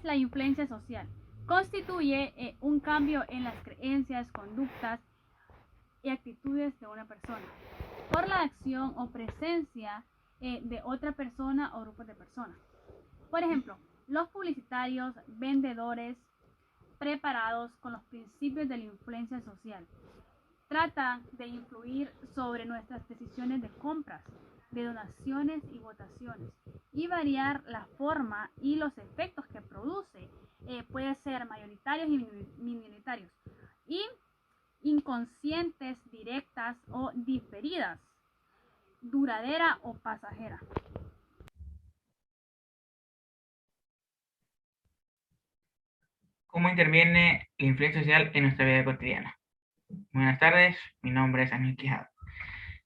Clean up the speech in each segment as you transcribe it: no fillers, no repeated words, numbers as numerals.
es la influencia social? Constituye un cambio en las creencias, conductas y actitudes de una persona por la acción o presencia de otra persona o grupo de personas. Por ejemplo, los publicitarios, vendedores preparados con los principios de la influencia social tratan de influir sobre nuestras decisiones de compras, de donaciones y votaciones, y variar la forma y los efectos que produce. Puede ser mayoritarios y minoritarios, y inconscientes, directas o diferidas, duradera o pasajera. ¿Cómo interviene la influencia social en nuestra vida cotidiana? Buenas tardes, mi nombre es Ángel Quijada.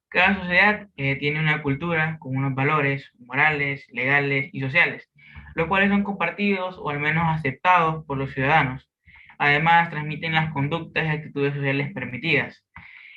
Cada sociedad tiene una cultura con unos valores morales, legales y sociales, los cuales son compartidos o al menos aceptados por los ciudadanos. Además, transmiten las conductas y actitudes sociales permitidas.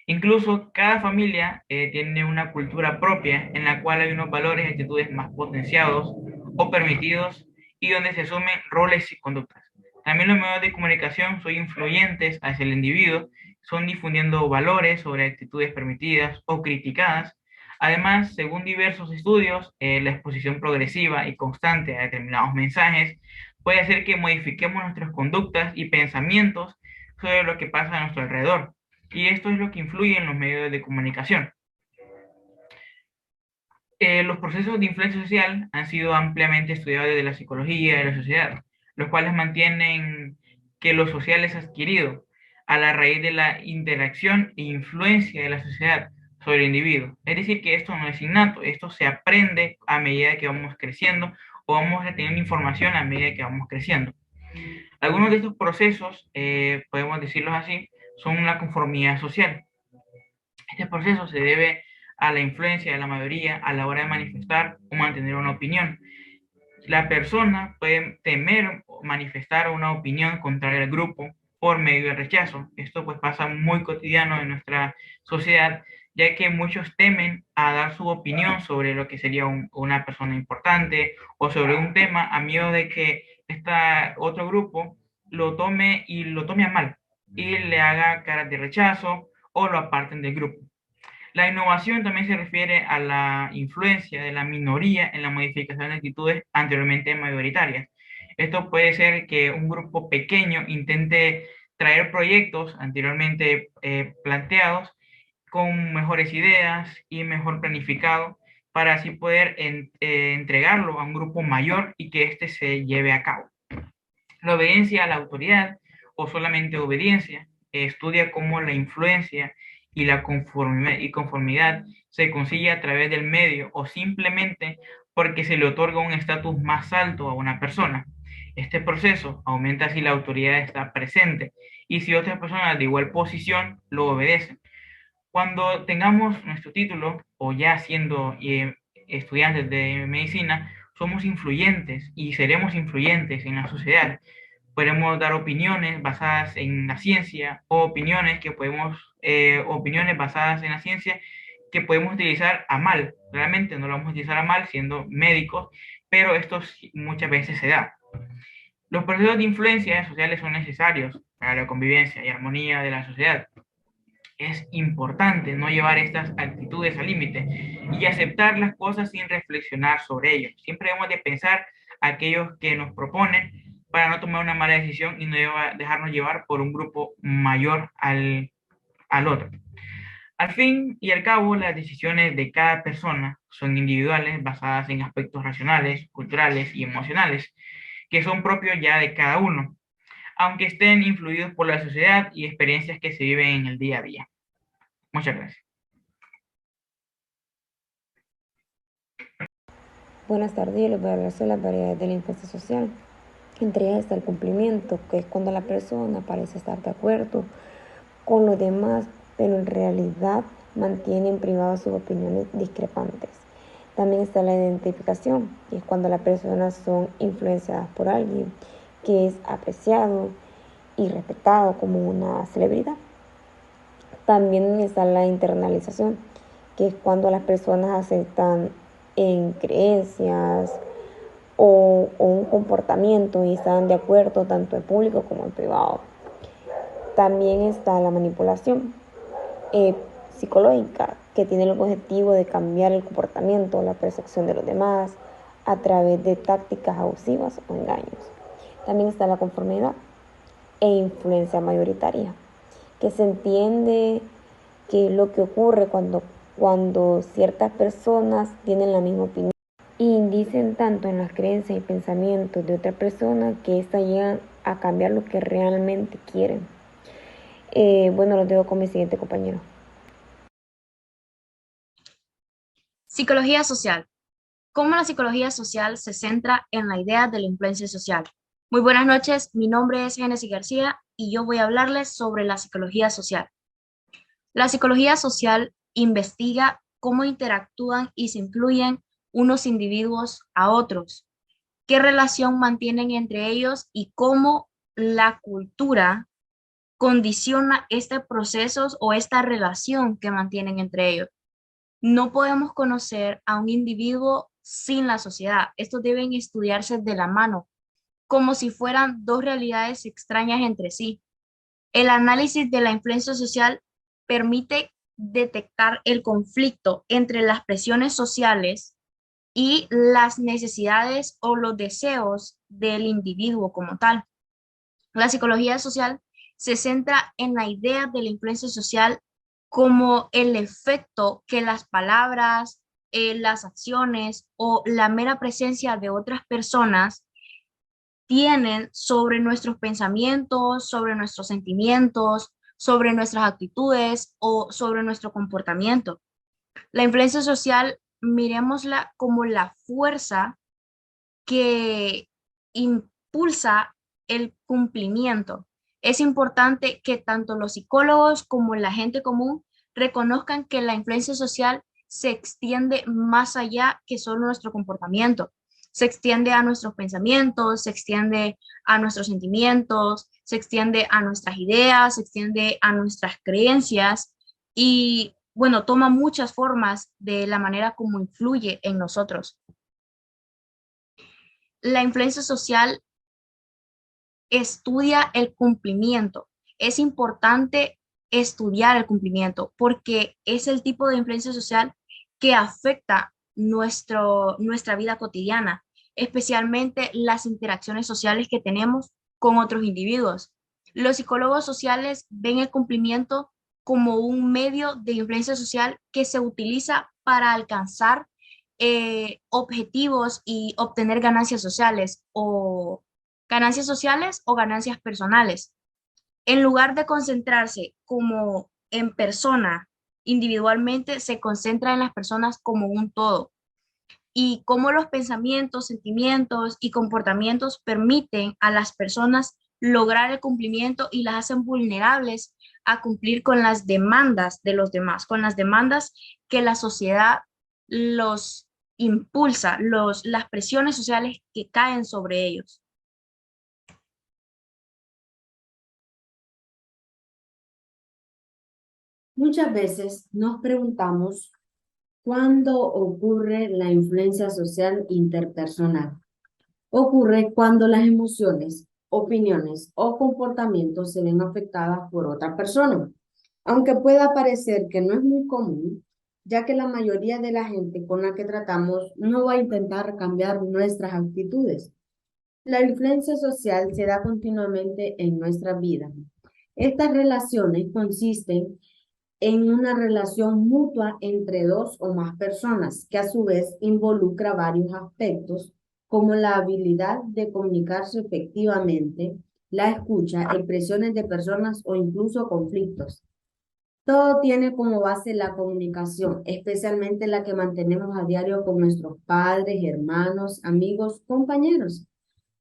Incluso cada familia tiene una cultura propia en la cual hay unos valores y actitudes más potenciados o permitidos y donde se asumen roles y conductas. También los medios de comunicación son influyentes hacia el individuo, son difundiendo valores sobre actitudes permitidas o criticadas. Además, según diversos estudios, la exposición progresiva y constante a determinados mensajes puede hacer que modifiquemos nuestras conductas y pensamientos sobre lo que pasa a nuestro alrededor. Y esto es lo que influye en los medios de comunicación. Los procesos de influencia social han sido ampliamente estudiados desde la psicología y la sociedad, los cuales mantienen que lo social es adquirido a la raíz de la interacción e influencia de la sociedad sobre el individuo. Es decir, que esto no es innato, esto se aprende a medida que vamos creciendo o vamos reteniendo información a medida que vamos creciendo. Algunos de estos procesos, podemos decirlos así, son la conformidad social. Este proceso se debe a la influencia de la mayoría a la hora de manifestar o mantener una opinión. La persona puede temer manifestar una opinión contraria al grupo por medio del rechazo. Esto pues pasa muy cotidiano en nuestra sociedad, ya que muchos temen a dar su opinión sobre lo que sería una persona importante o sobre un tema a miedo de que este otro grupo lo tome y lo tome a mal y le haga caras de rechazo o lo aparten del grupo. La innovación también se refiere a la influencia de la minoría en la modificación de actitudes anteriormente mayoritarias. Esto puede ser que un grupo pequeño intente traer proyectos anteriormente planteados con mejores ideas y mejor planificado para así poder entregarlo a un grupo mayor y que éste se lleve a cabo. La obediencia a la autoridad o solamente obediencia estudia cómo la influencia y la conformidad se consigue a través del medio o simplemente porque se le otorga un estatus más alto a una persona. Este proceso aumenta si la autoridad está presente y si otras personas de igual posición lo obedecen. Cuando tengamos nuestro título o ya siendo estudiantes de medicina, somos influyentes y seremos influyentes en la sociedad. Podemos dar opiniones basadas en la ciencia o opiniones basadas en la ciencia que podemos utilizar a mal. Realmente no lo vamos a utilizar a mal siendo médicos, pero esto muchas veces se da. Los procesos de influencia sociales son necesarios para la convivencia y armonía de la sociedad. Es importante no llevar estas actitudes al límite y aceptar las cosas sin reflexionar sobre ellas. Siempre debemos de pensar aquellos que nos proponen para no tomar una mala decisión y no dejarnos llevar por un grupo mayor al otro. Al fin y al cabo, las decisiones de cada persona son individuales, basadas en aspectos racionales, culturales y emocionales, que son propios ya de cada uno, aunque estén influidos por la sociedad y experiencias que se viven en el día a día. Muchas gracias. Buenas tardes, yo les voy a hablar sobre las variedades de la influencia social. Entre ellas está el cumplimiento, que es cuando la persona parece estar de acuerdo con los demás, pero en realidad mantienen privadas sus opiniones discrepantes. También está la identificación, que es cuando las personas son influenciadas por alguien que es apreciado y respetado como una celebridad. También está la internalización, que es cuando las personas aceptan en creencias o un comportamiento y están de acuerdo tanto en público como en privado. También está la manipulación psicológica, que tiene el objetivo de cambiar el comportamiento, la percepción de los demás a través de tácticas abusivas o engaños. También está la conformidad e influencia mayoritaria, que se entiende que es lo que ocurre cuando ciertas personas tienen la misma opinión y dicen tanto en las creencias y pensamientos de otra persona que éstas llegan a cambiar lo que realmente quieren. Bueno, los dejo con mi siguiente compañero. Psicología social. ¿Cómo la psicología social se centra en la idea de la influencia social? Muy buenas noches, mi nombre es Génesis García y yo voy a hablarles sobre la psicología social. La psicología social investiga cómo interactúan y se influyen unos individuos a otros, qué relación mantienen entre ellos y cómo la cultura condiciona este proceso o esta relación que mantienen entre ellos. No podemos conocer a un individuo sin la sociedad. Estos deben estudiarse de la mano, como si fueran dos realidades extrañas entre sí. El análisis de la influencia social permite detectar el conflicto entre las presiones sociales y las necesidades o los deseos del individuo como tal. La psicología social se centra en la idea de la influencia social como el efecto que las palabras, las acciones o la mera presencia de otras personas tienen sobre nuestros pensamientos, sobre nuestros sentimientos, sobre nuestras actitudes o sobre nuestro comportamiento. La influencia social, miremosla como la fuerza que impulsa el cumplimiento. Es importante que tanto los psicólogos como la gente común reconozcan que la influencia social se extiende más allá que solo nuestro comportamiento. Se extiende a nuestros pensamientos, se extiende a nuestros sentimientos, se extiende a nuestras ideas, se extiende a nuestras creencias y, bueno, toma muchas formas de la manera como influye en nosotros. La influencia social estudia el cumplimiento. Es importante estudiar el cumplimiento porque es el tipo de influencia social que afecta nuestra vida cotidiana, especialmente las interacciones sociales que tenemos con otros individuos. Los psicólogos sociales ven el cumplimiento como un medio de influencia social que se utiliza para alcanzar objetivos y obtener ganancias sociales o ganancias personales. En lugar de concentrarse como en persona individualmente, se concentra en las personas como un todo y cómo los pensamientos, sentimientos y comportamientos permiten a las personas lograr el cumplimiento y las hacen vulnerables a cumplir con las demandas de los demás, con las demandas que la sociedad los impulsa, las presiones sociales que caen sobre ellos. Muchas veces nos preguntamos cuándo ocurre la influencia social interpersonal. Ocurre cuando las emociones, opiniones o comportamientos se ven afectadas por otra persona, aunque pueda parecer que no es muy común, ya que la mayoría de la gente con la que tratamos no va a intentar cambiar nuestras actitudes. La influencia social se da continuamente en nuestra vida. Estas relaciones consisten en una relación mutua entre dos o más personas, que a su vez involucra varios aspectos, como la habilidad de comunicarse efectivamente, la escucha, expresiones de personas o incluso conflictos. Todo tiene como base la comunicación, especialmente la que mantenemos a diario con nuestros padres, hermanos, amigos, compañeros.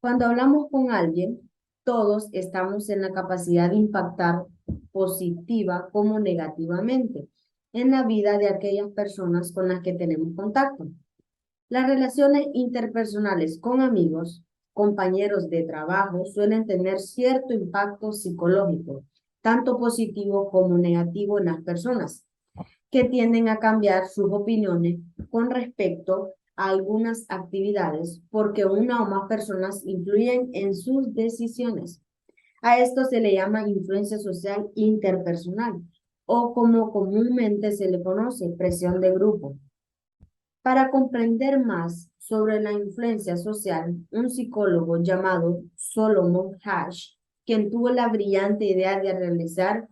Cuando hablamos con alguien, todos estamos en la capacidad de impactar positiva como negativamente en la vida de aquellas personas con las que tenemos contacto. Las relaciones interpersonales con amigos, compañeros de trabajo, suelen tener cierto impacto psicológico, tanto positivo como negativo en las personas, que tienden a cambiar sus opiniones con respecto a algunas actividades porque una o más personas influyen en sus decisiones. A esto se le llama influencia social interpersonal o como comúnmente se le conoce, presión de grupo. Para comprender más sobre la influencia social, un psicólogo llamado Solomon Asch, quien tuvo la brillante idea de realizar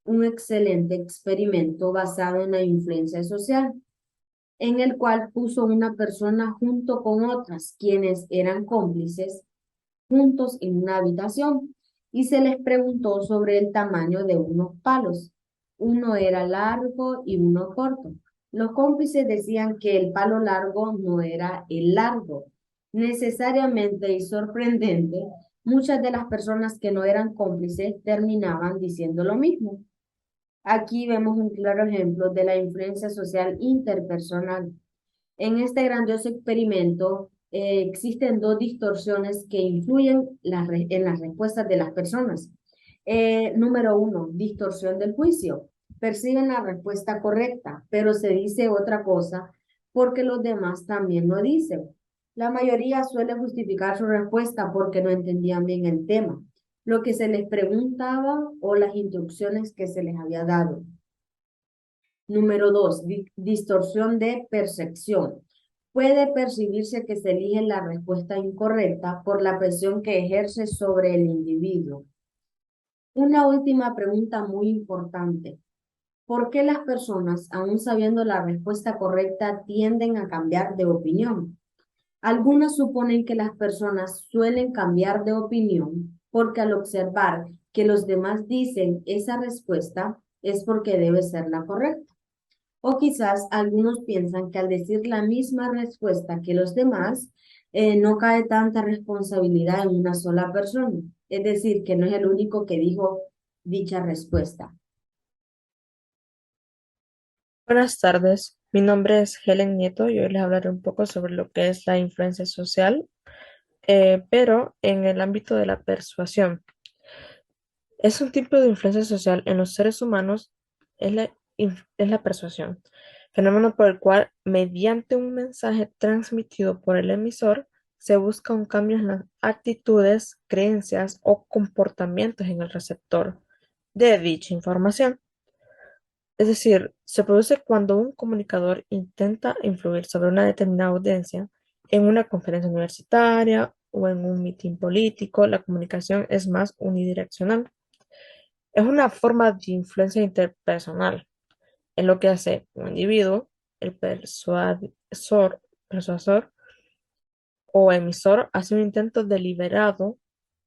un excelente experimento basado en la influencia social, en el cual puso una persona junto con otras, quienes eran cómplices, juntos en una habitación, y se les preguntó sobre el tamaño de unos palos. Uno era largo y uno corto. Los cómplices decían que el palo largo no era el largo. Necesariamente y sorprendente, muchas de las personas que no eran cómplices terminaban diciendo lo mismo. Aquí vemos un claro ejemplo de la influencia social interpersonal. En este grandioso experimento existen dos distorsiones que influyen en las respuestas de las personas. Número uno, distorsión del juicio. Perciben la respuesta correcta, pero se dice otra cosa porque los demás también lo dicen. La mayoría suele justificar su respuesta porque no entendían bien el tema, lo que se les preguntaba o las instrucciones que se les había dado. Número dos, distorsión de percepción. Puede percibirse que se elige la respuesta incorrecta por la presión que ejerce sobre el individuo. Una última pregunta muy importante. ¿Por qué las personas, aún sabiendo la respuesta correcta, tienden a cambiar de opinión? Algunos suponen que las personas suelen cambiar de opinión porque al observar que los demás dicen esa respuesta es porque debe ser la correcta. O quizás algunos piensan que al decir la misma respuesta que los demás, no cae tanta responsabilidad en una sola persona. Es decir, que no es el único que dijo dicha respuesta. Buenas tardes, mi nombre es Helen Nieto y hoy les hablaré un poco sobre lo que es la influencia social, pero en el ámbito de la persuasión. Es un tipo de influencia social en los seres humanos, es la persuasión, fenómeno por el cual, mediante un mensaje transmitido por el emisor, se busca un cambio en las actitudes, creencias o comportamientos en el receptor de dicha información. Es decir, se produce cuando un comunicador intenta influir sobre una determinada audiencia en una conferencia universitaria o en un mitin político. La comunicación es más unidireccional. Es una forma de influencia interpersonal en lo que hace un individuo, el persuasor o emisor, hace un intento deliberado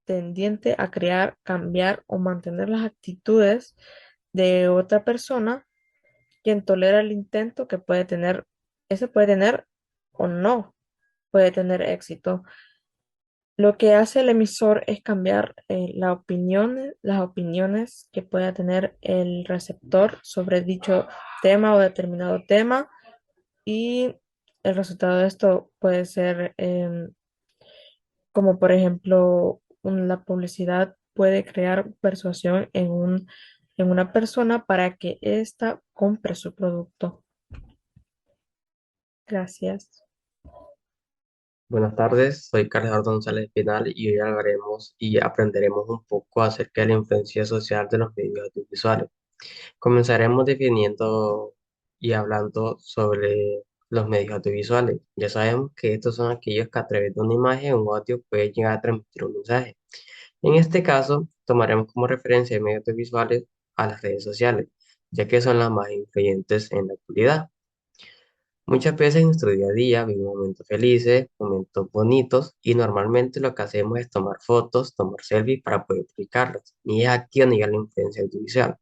tendiente a crear, cambiar o mantener las actitudes de otra persona, quien tolera el intento que puede tener, ese puede tener o no puede tener éxito. Lo que hace el emisor es cambiar las opiniones que pueda tener el receptor sobre dicho tema o determinado tema, y el resultado de esto puede ser como por ejemplo la publicidad puede crear persuasión en una persona para que ésta compre su producto. Gracias. Buenas tardes, soy Carlos Eduardo González Espinal y hoy hablaremos y aprenderemos un poco acerca de la influencia social de los medios audiovisuales. Comenzaremos definiendo y hablando sobre los medios audiovisuales. Ya sabemos que estos son aquellos que a través de una imagen o un audio pueden llegar a transmitir un mensaje. En este caso, tomaremos como referencia de medios audiovisuales a las redes sociales, ya que son las más influyentes en la actualidad. Muchas veces en nuestro día a día vivimos momentos felices, momentos bonitos y normalmente lo que hacemos es tomar fotos, tomar selfies para poder publicarlas. Ni es aquí ni es la influencia audiovisual.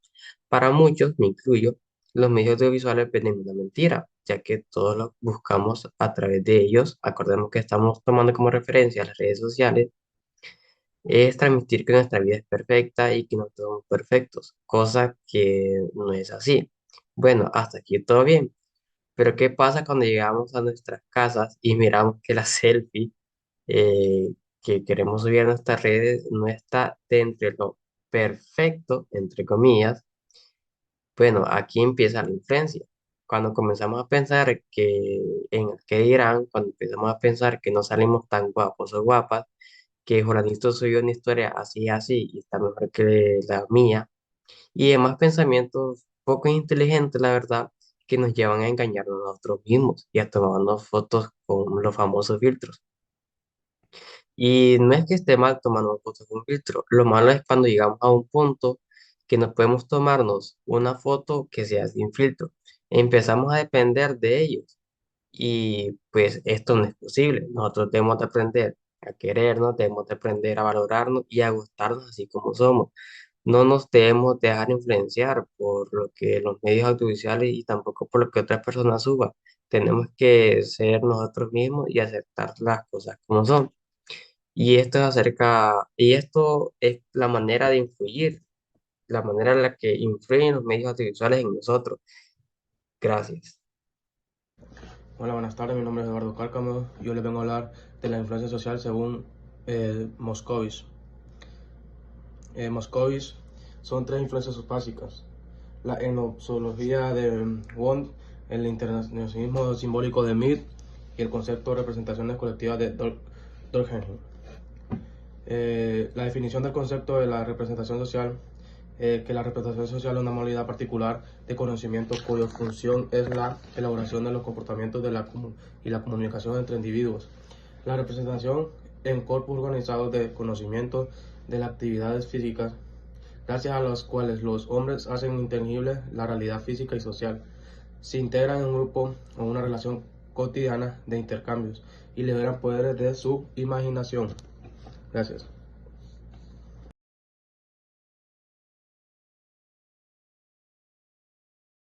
Para muchos, me incluyo, los medios audiovisuales venden una mentira, ya que todos lo buscamos a través de ellos. Acordemos que estamos tomando como referencia las redes sociales, es transmitir que nuestra vida es perfecta y que no somos perfectos, cosa que no es así. Bueno, hasta aquí todo bien. Pero ¿qué pasa cuando llegamos a nuestras casas y miramos que la selfie que queremos subir a nuestras redes no está dentro de lo perfecto, entre comillas? Bueno, aquí empieza la influencia. Cuando comenzamos a pensar que en qué dirán, cuando empezamos a pensar que no salimos tan guapos o guapas, que Juranito subió una historia así y así y está mejor que la mía, y demás pensamientos poco inteligentes, la verdad, que nos llevan a engañarnos a nosotros mismos y a tomarnos fotos con los famosos filtros. Y no es que esté mal tomarnos fotos con filtro, lo malo es cuando llegamos a un punto que no podemos tomarnos una foto que sea sin filtro. Empezamos a depender de ellos y pues esto no es posible. Nosotros debemos de aprender a querernos, debemos de aprender a valorarnos y a gustarnos así como somos. No nos debemos dejar influenciar por lo que los medios audiovisuales y tampoco por lo que otras personas suban. Tenemos que ser nosotros mismos y aceptar las cosas como son. Y esto es la manera de influir, la manera en la que influyen los medios audiovisuales en nosotros. Gracias. Hola, buenas tardes. Mi nombre es Eduardo Cárcamo. Yo les vengo a hablar de la influencia social según Moscovitz. Moscovitz son tres influencias básicas: la enozoología de Wundt, el internacionalismo simbólico de Mead y el concepto de representaciones colectivas de Durkheim. La definición del concepto de la representación social, que la representación social es una modalidad particular de conocimiento cuya función es la elaboración de los comportamientos y la comunicación entre individuos. La representación en corpus organizados de conocimiento de las actividades físicas, gracias a las cuales los hombres hacen intangible la realidad física y social, se integran en un grupo o una relación cotidiana de intercambios y liberan poderes de su imaginación. Gracias.